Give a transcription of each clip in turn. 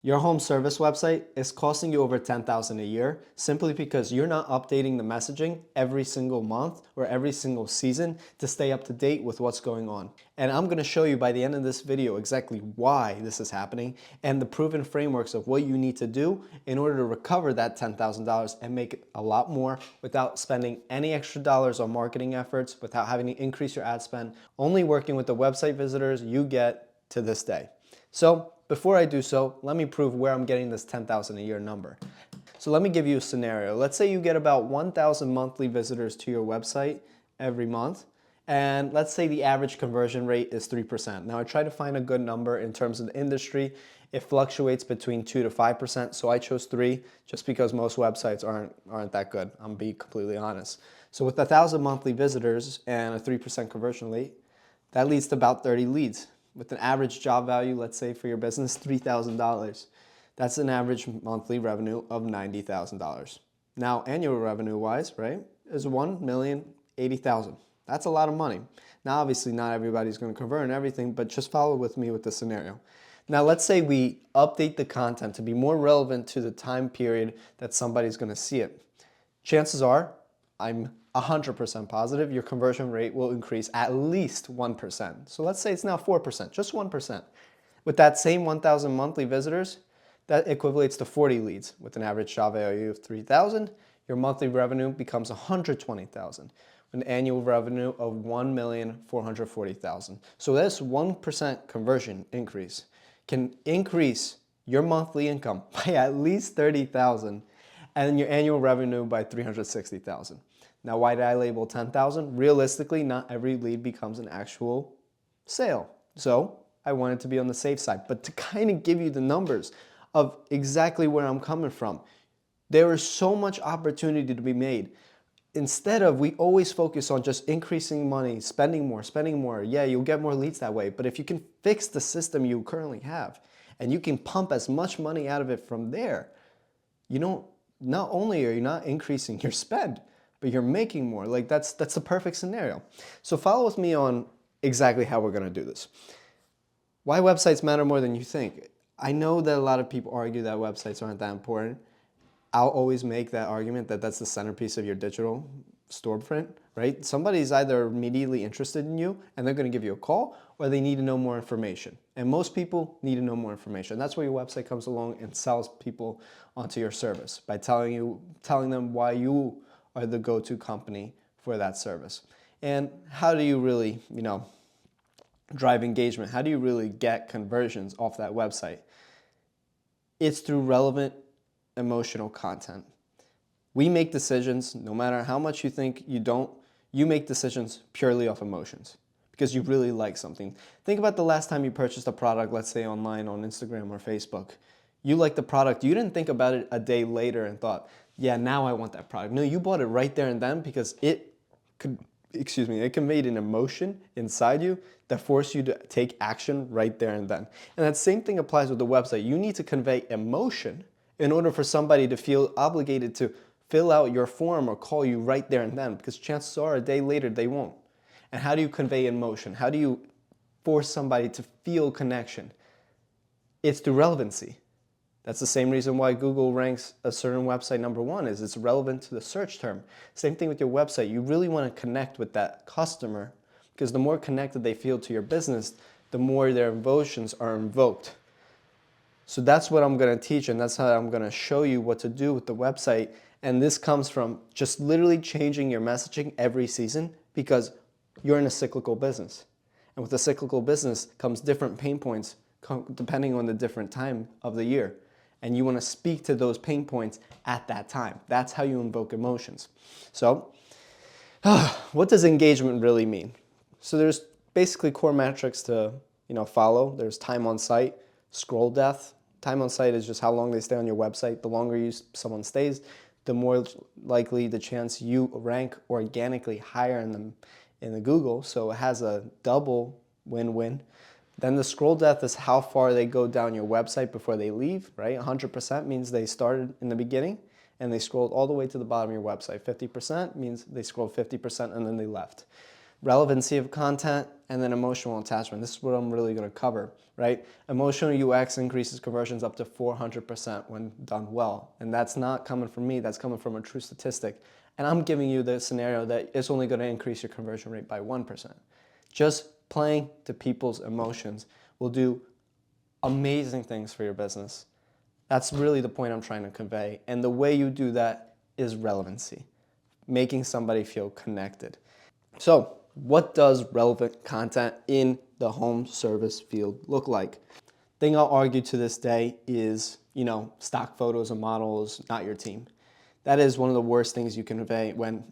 Your home service website is costing you over $10,000 a year simply because you're not updating the messaging every single month or every single season to stay up to date with what's going on. And I'm going to show you by the end of this video exactly why this is happening and the proven frameworks of what you need to do in order to recover that $10,000 and make it a lot more without spending any extra dollars on marketing efforts, without having to increase your ad spend, only working with the website visitors you get to this day. So before I do so, let me prove where I'm getting this 10,000 a year number. So let me give you a scenario. Let's say you get about 1,000 monthly visitors to your website every month, and let's say the average conversion rate is 3%. Now I try to find a good number in terms of the industry. It fluctuates between 2 to 5%, so I chose 3 just because most websites aren't that good. I'm being completely honest. So with 1,000 monthly visitors and a 3% conversion rate, that leads to about 30 leads. With an average job value, let's say for your business, $3,000. That's an average monthly revenue of $90,000. Now, annual revenue-wise, right, is $1,080,000. That's a lot of money. Now, obviously, not everybody's going to convert and everything, but just follow with me with the scenario. Now, let's say we update the content to be more relevant to the time period that somebody's going to see it. Chances are, I'm 100% positive, your conversion rate will increase at least 1%. So let's say it's now 4%, just 1%. With that same 1,000 monthly visitors, that equates to 40 leads. With an average job value of $3,000, your monthly revenue becomes $120,000, with an annual revenue of $1,440,000. So this 1% conversion increase can increase your monthly income by at least $30,000 and your annual revenue by $360,000. Now, why did I label 10,000? Realistically, not every lead becomes an actual sale. So I wanted to be on the safe side. But to kind of give you the numbers of exactly where I'm coming from, there is so much opportunity to be made. Instead of, we always focus on just increasing money, spending more. Yeah, you'll get more leads that way. But if you can fix the system you currently have and you can pump as much money out of it from there, not only are you not increasing your spend, but you're making more. Like that's the perfect scenario. So follow with me on exactly how we're gonna do this. Why websites matter more than you think. I know that a lot of people argue that websites aren't that important. I'll always make that argument that that's the centerpiece of your digital storefront, right? Somebody's either immediately interested in you and they're gonna give you a call, or they need to know more information. And most people need to know more information. That's where your website comes along and sells people onto your service by telling them why you are the go-to company for that service. And how do you really, drive engagement? How do you really get conversions off that website? It's through relevant emotional content. We make decisions, no matter how much you think you don't, you make decisions purely off emotions because you really like something. Think about the last time you purchased a product, let's say online on Instagram or Facebook. You liked the product. You didn't think about it a day later and thought, yeah, now I want that product. No, you bought it right there and then because it conveyed an emotion inside you that forced you to take action right there and then. And that same thing applies with the website. You need to convey emotion in order for somebody to feel obligated to fill out your form or call you right there and then, because chances are a day later they won't. And how do you convey emotion? How do you force somebody to feel connection? It's through relevancy. That's the same reason why Google ranks a certain website number 1, is it's relevant to the search term. Same thing with your website. You really want to connect with that customer because the more connected they feel to your business, the more their emotions are invoked. So that's what I'm going to teach, and that's how I'm going to show you what to do with the website. And this comes from just literally changing your messaging every season because you're in a cyclical business. And with a cyclical business comes different pain points depending on the different time of the year. And you want to speak to those pain points at that time. That's how you invoke emotions. So, what does engagement really mean? So there's basically core metrics to follow. There's time on site, scroll depth. Time on site is just how long they stay on your website. The longer someone stays, the more likely the chance you rank organically higher in the Google. So it has a double win-win. Then the scroll depth is how far they go down your website before they leave, right? 100% means they started in the beginning and they scrolled all the way to the bottom of your website. 50% means they scrolled 50% and then they left. relevancy of content, and then emotional attachment. This is what I'm really going to cover, right? Emotional UX increases conversions up to 400% when done well. And that's not coming from me, that's coming from a true statistic. And I'm giving you the scenario that it's only going to increase your conversion rate by 1%. Just playing to people's emotions will do amazing things for your business. That's really the point I'm trying to convey. And the way you do that is relevancy, making somebody feel connected. So, what does relevant content in the home service field look like? Thing I'll argue to this day is, stock photos of models, not your team. That is one of the worst things you can convey when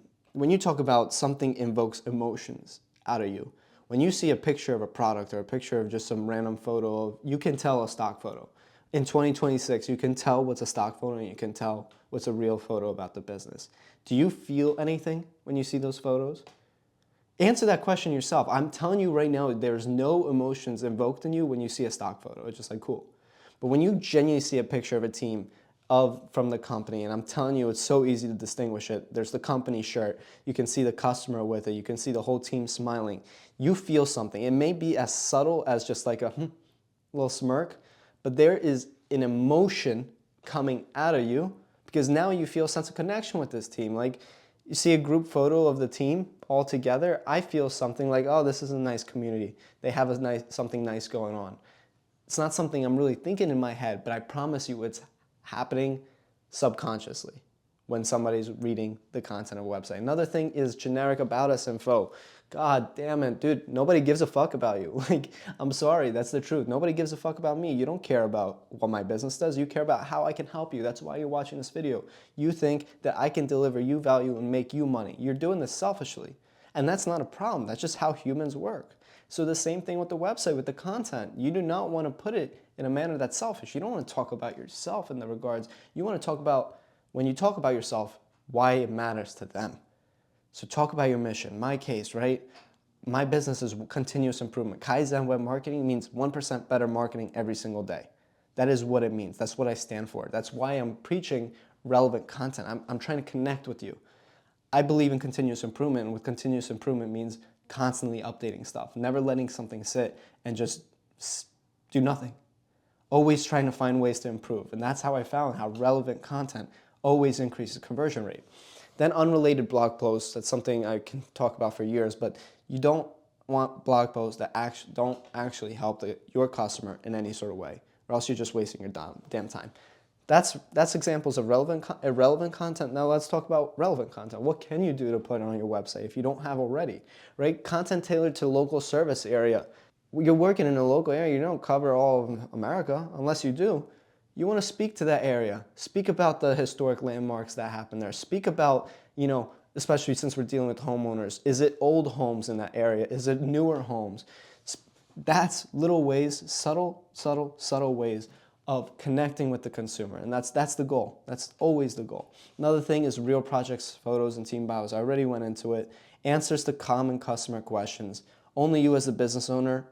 you talk about something invokes emotions out of you. When you see a picture of a product or a picture of just some random photo, you can tell a stock photo. In 2026, you can tell what's a stock photo and you can tell what's a real photo about the business. Do you feel anything when you see those photos? Answer that question yourself. I'm telling you right now, there's no emotions invoked in you when you see a stock photo. It's just like, cool. But when you genuinely see a picture of a team from the company, and I'm telling you, it's so easy to distinguish it. There's the company shirt. You can see the customer with it. You can see the whole team smiling. You feel something. It may be as subtle as just like a little smirk, but there is an emotion coming out of you because now you feel a sense of connection with this team. Like, you see a group photo of the team all together, I feel something like, oh, this is a nice community. They have something nice going on. It's not something I'm really thinking in my head, but I promise you it's happening subconsciously when somebody's reading the content of a website. Another thing is generic about us info. God damn it, dude, nobody gives a fuck about you. Like, I'm sorry, that's the truth. Nobody gives a fuck about me. You don't care about what my business does. You care about how I can help you. That's why you're watching this video. You think that I can deliver you value and make you money. You're doing this selfishly. And that's not a problem. That's just how humans work. So the same thing with the website, with the content. You do not want to put it in a manner that's selfish. You don't want to talk about yourself in the regards. You want to talk about, when you talk about yourself, why it matters to them. So talk about your mission. My case, right? My business is continuous improvement. Kaizen web marketing means 1% better marketing every single day. That is what it means. That's what I stand for. That's why I'm preaching relevant content. I'm trying to connect with you. I believe in continuous improvement, and with continuous improvement means constantly updating stuff, never letting something sit and just do nothing. Always trying to find ways to improve. And that's how I found how relevant content always increases conversion rate. Then unrelated blog posts, that's something I can talk about for years, but you don't want blog posts that don't actually help your customer in any sort of way, or else you're just wasting your damn time. That's examples of irrelevant content. Now let's talk about relevant content. What can you do to put on your website if you don't have already, right? Content tailored to local service area. You're working in a local area, you don't cover all of America, unless you do. You want to speak to that area. Speak about the historic landmarks that happen there. Speak about, especially since we're dealing with homeowners. Is it old homes in that area? Is it newer homes? That's little ways, subtle ways of connecting with the consumer. And that's the goal. That's always the goal. Another thing is real projects, photos, and team bios. I already went into it. Answers to common customer questions. Only you as the business owner,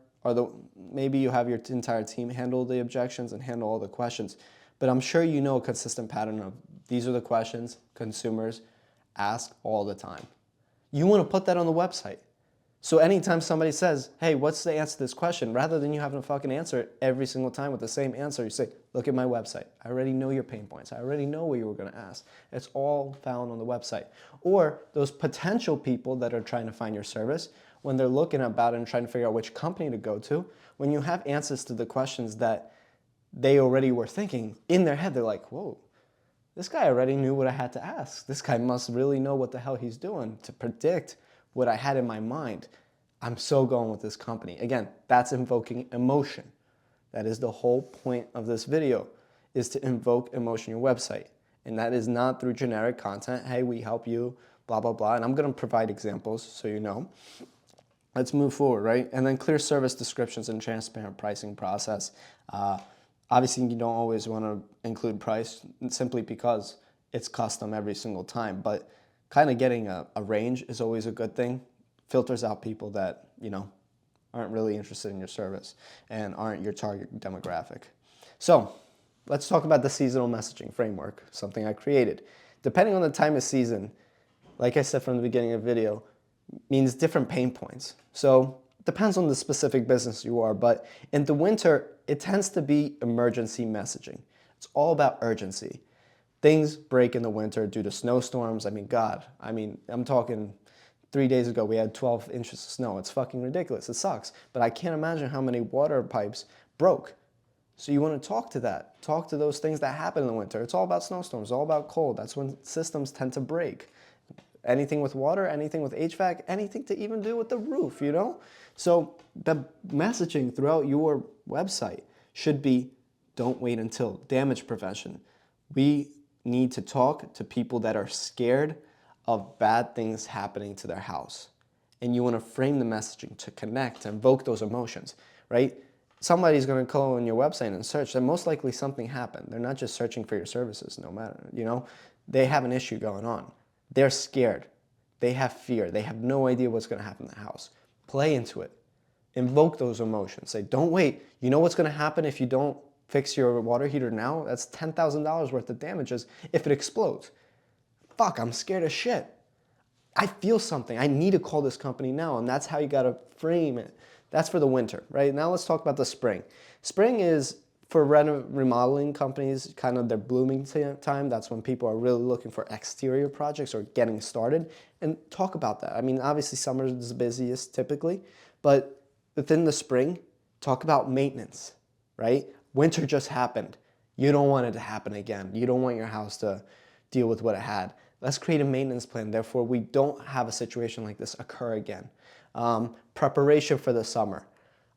maybe you have your entire team handle the objections and handle all the questions. But I'm sure you know a consistent pattern of these are the questions consumers ask all the time. You want to put that on the website. So anytime somebody says, hey, what's the answer to this question? Rather than you having to fucking answer it every single time with the same answer, you say, look at my website. I already know your pain points. I already know what you were going to ask. It's all found on the website. Or those potential people that are trying to find your service, when they're looking about it and trying to figure out which company to go to, when you have answers to the questions that they already were thinking in their head, they're like, whoa, this guy already knew what I had to ask. This guy must really know what the hell he's doing to predict what I had in my mind. I'm so going with this company. Again, that's invoking emotion. That is the whole point of this video, is to invoke emotion in your website. And that is not through generic content. Hey, we help you, blah, blah, blah. And I'm going to provide examples so you know. Let's move forward, right? And then clear service descriptions and transparent pricing process. Obviously, you don't always want to include price simply because it's custom every single time. But kind of getting a range is always a good thing. Filters out people that, aren't really interested in your service and aren't your target demographic. So let's talk about the seasonal messaging framework, something I created. Depending on the time of season, like I said from the beginning of the video, means different pain points. So it depends on the specific business you are, but in the winter, it tends to be emergency messaging. It's all about urgency. Things break in the winter due to snowstorms. I mean, God, I'm talking 3 days ago, we had 12 inches of snow. It's fucking ridiculous. It sucks. But I can't imagine how many water pipes broke. So you want to talk to that. Talk to those things that happen in the winter. It's all about snowstorms, all about cold. That's when systems tend to break. Anything with water, anything with HVAC, anything to even do with the roof, you know? So the messaging throughout your website should be, don't wait until damage prevention. We need to talk to people that are scared of bad things happening to their house. And you want to frame the messaging to connect, to invoke those emotions, right? Somebody's going to go on your website and search, and most likely something happened. They're not just searching for your services, no matter, you know? They have an issue going on. They're scared. They have fear. They have no idea what's going to happen in the house. Play into it. Invoke those emotions. Say, don't wait. You know what's going to happen if you don't fix your water heater now? That's $10,000 worth of damages if it explodes. Fuck, I'm scared as shit. I feel something. I need to call this company now, and that's how you got to frame it. That's for the winter, right? Now let's talk about the spring. Spring is for remodeling companies, kind of their blooming time. That's when people are really looking for exterior projects or getting started. And talk about that. I mean, obviously summer is the busiest typically, but within the spring, talk about maintenance, right? Winter just happened. You don't want it to happen again. You don't want your house to deal with what it had. Let's create a maintenance plan. Therefore, we don't have a situation like this occur again. Preparation for the summer.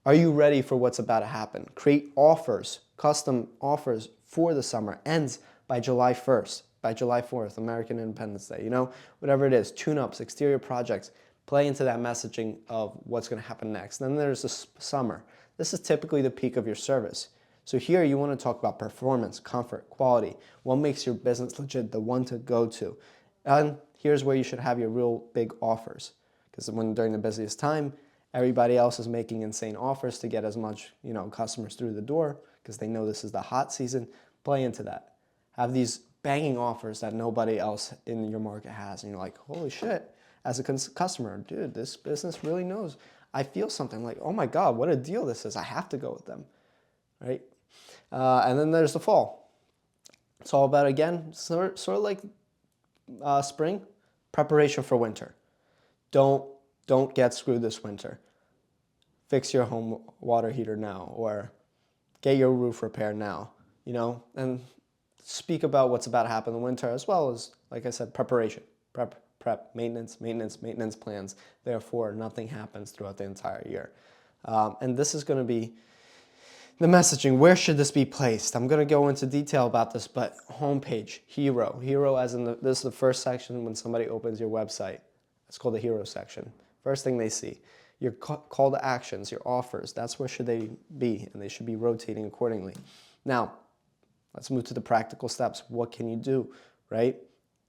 Are you ready for what's about to happen? Create offers, custom offers for the summer. Ends by July 1st, by July 4th, American Independence Day, you know, whatever it is, tune-ups, exterior projects, play into that messaging of what's going to happen next. Then there's the summer. This is typically the peak of your service. So here you want to talk about performance, comfort, quality, what makes your business legit, the one to go to. And here's where you should have your real big offers. Because when during the busiest time, everybody else is making insane offers to get as much, you know, customers through the door because they know this is the hot season. Play into that. Have these banging offers that nobody else in your market has. And you're like, holy shit, as a customer, dude, this business really knows. I feel something like, oh my God, what a deal this is. I have to go with them, right? And then there's the fall. It's all about, again, sort of like spring, preparation for winter. Don't get screwed this winter. Fix your home water heater now, or get your roof repaired now, you know, and speak about what's about to happen in the winter, as well as, like I said, preparation, prep, maintenance plans. Therefore, nothing happens throughout the entire year. And this is going to be the messaging. Where should this be placed? I'm going to go into detail about this, but homepage, hero as in this is the first section when somebody opens your website. It's called the hero section. First thing they see. Your call to actions, your offers, that's where should they be, and they should be rotating accordingly. Now, let's move to the practical steps. What can you do, right?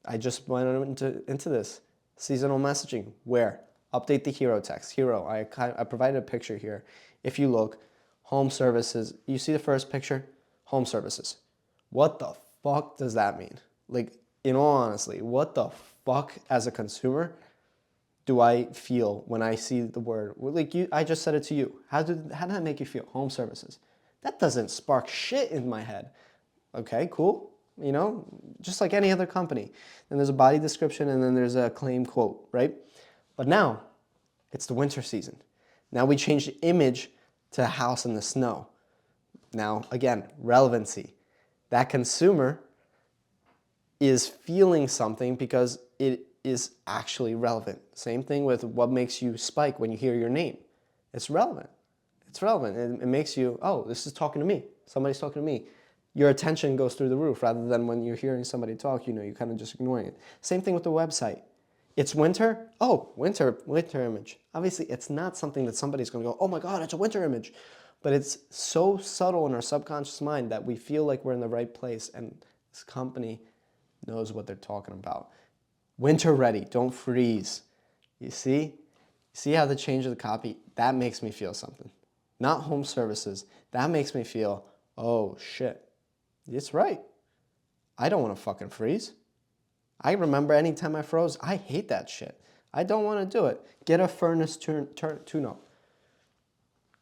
I just went into this. Seasonal messaging, where? Update the hero text. Hero, I provided a picture here. If you look, home services, you see the first picture? Home services. What the fuck does that mean? Like, in all honesty, what the fuck as a consumer do I feel when I see the word, like I just said it to you. How did that make you feel? Home services. That doesn't spark shit in my head. Okay, cool. You know, just like any other company. Then there's a body description and then there's a claim quote, right? But now it's the winter season. Now we change the image to a house in the snow. Now, again, relevancy. That consumer is feeling something because it is actually relevant. Same thing with what makes you spike when you hear your name. It's relevant. It's relevant. It makes you, oh, this is talking to me. Somebody's talking to me. Your attention goes through the roof rather than when you're hearing somebody talk, you know, you're kind of just ignoring it. Same thing with the website. It's winter. Oh, winter image. Obviously, it's not something that somebody's going to go, oh my God, it's a winter image. But it's so subtle in our subconscious mind that we feel like we're in the right place and this company knows what they're talking about. Winter ready, don't freeze. You see? See how the change of the copy, that makes me feel something. Not home services. That makes me feel, oh shit, it's right. I don't want to fucking freeze. I remember anytime I froze, I hate that shit. I don't want to do it. Get a furnace tune-up.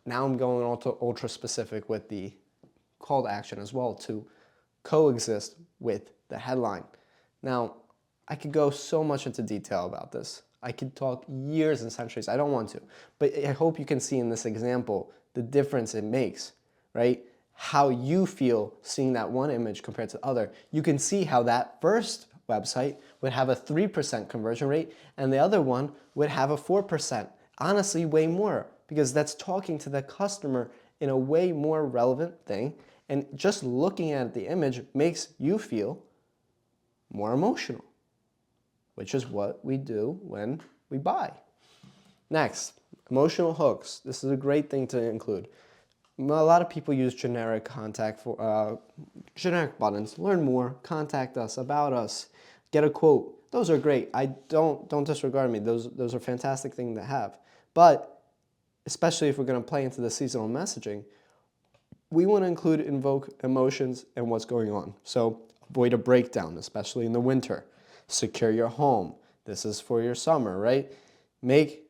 Now I'm going ultra specific with the call to action as well to coexist with the headline. Now, I could go so much into detail about this. I could talk years and centuries. I don't want to. But I hope you can see in this example the difference it makes, right? How you feel seeing that one image compared to the other. You can see how that first website would have a 3% conversion rate and the other one would have a 4%. Honestly, way more, because that's talking to the customer in a way more relevant thing. And just looking at the image makes you feel more emotional, which is what we do when we buy. Next, emotional hooks. This is a great thing to include. A lot of people use generic generic buttons. Learn more, contact us, about us, get a quote. Those are great. Don't disregard me. Those are fantastic things to have. But especially if we're going to play into the seasonal messaging, we want to include invoke emotions and what's going on. So avoid a breakdown, especially in the winter. Secure your home. This is for your summer, right? Make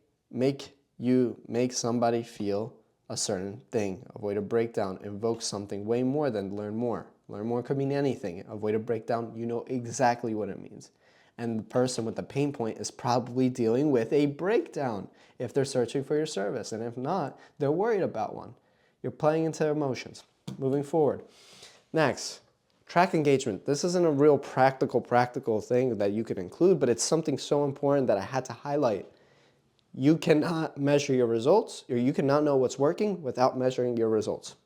somebody feel a certain thing. Avoid a breakdown. Invoke something way more than learn more. Learn more could mean anything. Avoid a breakdown, you know exactly what it means. And the person with the pain point is probably dealing with a breakdown if they're searching for your service. And if not, they're worried about one. You're playing into emotions. Moving forward. Next, track engagement. This isn't a real practical thing that you could include, but it's something so important that I had to highlight. You cannot measure your results, or you cannot know what's working without measuring your results.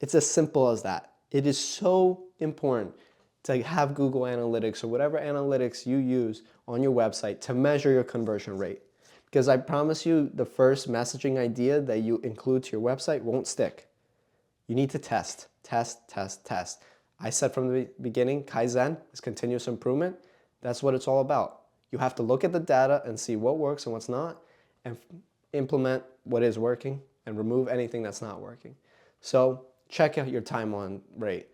It's as simple as that. It is so important to have Google Analytics or whatever analytics you use on your website to measure your conversion rate. Because I promise you, the first messaging idea that you include to your website won't stick. You need to test. I said from the beginning, Kaizen is continuous improvement. That's what it's all about. You have to look at the data and see what works and what's not, and implement what is working and remove anything that's not working. So check out your time on rate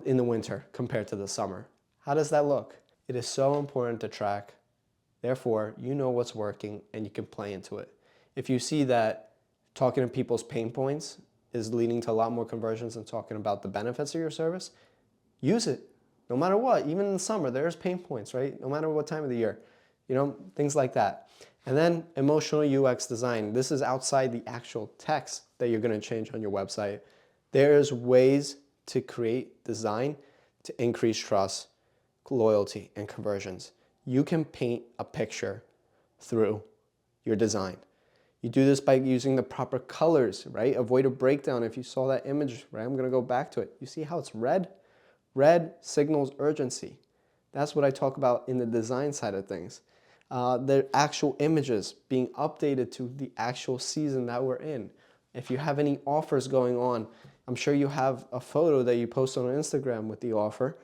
in the winter compared to the summer. How does that look? It is so important to track. Therefore, you know what's working and you can play into it. If you see that talking to people's pain points is leading to a lot more conversions than talking about the benefits of your service, use it. No matter what, even in the summer, there's pain points, right? No matter what time of the year, things like that. And then emotional UX design. This is outside the actual text that you're going to change on your website. There's ways to create design to increase trust, loyalty, and conversions. You can paint a picture through your design. You do this by using the proper colors, right? Avoid a breakdown. If you saw that image, right? I'm going to go back to it. You see how it's red? Red signals urgency. That's what I talk about in the design side of things. The actual images being updated to the actual season that we're in. If you have any offers going on, I'm sure you have a photo that you post on Instagram with the offer.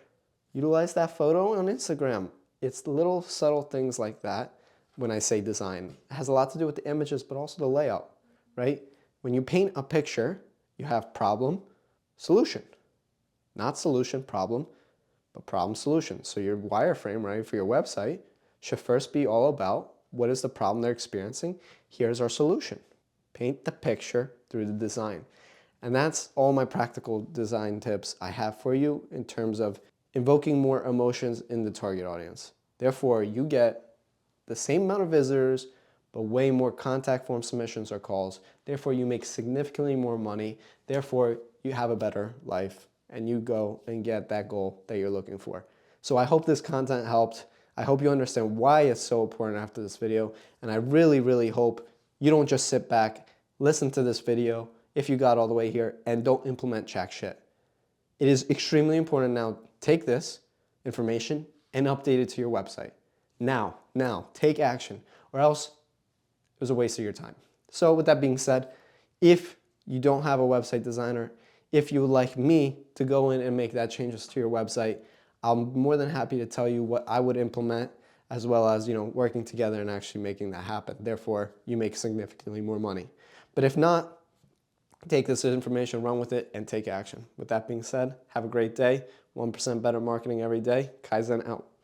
Utilize that photo on Instagram. It's little subtle things like that when I say design. It has a lot to do with the images, but also the layout, right? When you paint a picture, you have problem, solution. Not solution, problem, but problem, solution. So your wireframe, right, for your website should first be all about what is the problem they're experiencing. Here's our solution. Paint the picture through the design. And that's all my practical design tips I have for you in terms of invoking more emotions in the target audience. Therefore, you get the same amount of visitors, but way more contact form submissions or calls. Therefore, you make significantly more money. Therefore, you have a better life and you go and get that goal that you're looking for. So I hope this content helped. I hope you understand why it's so important after this video. And I really, really hope you don't just sit back, listen to this video if you got all the way here, and don't implement jack shit. It is extremely important now. Take this information and update it to your website. Now, take action, or else it was a waste of your time. So with that being said, if you don't have a website designer, if you would like me to go in and make that changes to your website, I'm more than happy to tell you what I would implement, as well as working together and actually making that happen. Therefore, you make significantly more money. But if not, take this information, run with it, and take action. With that being said, have a great day. 1% better marketing every day. Kaizen out.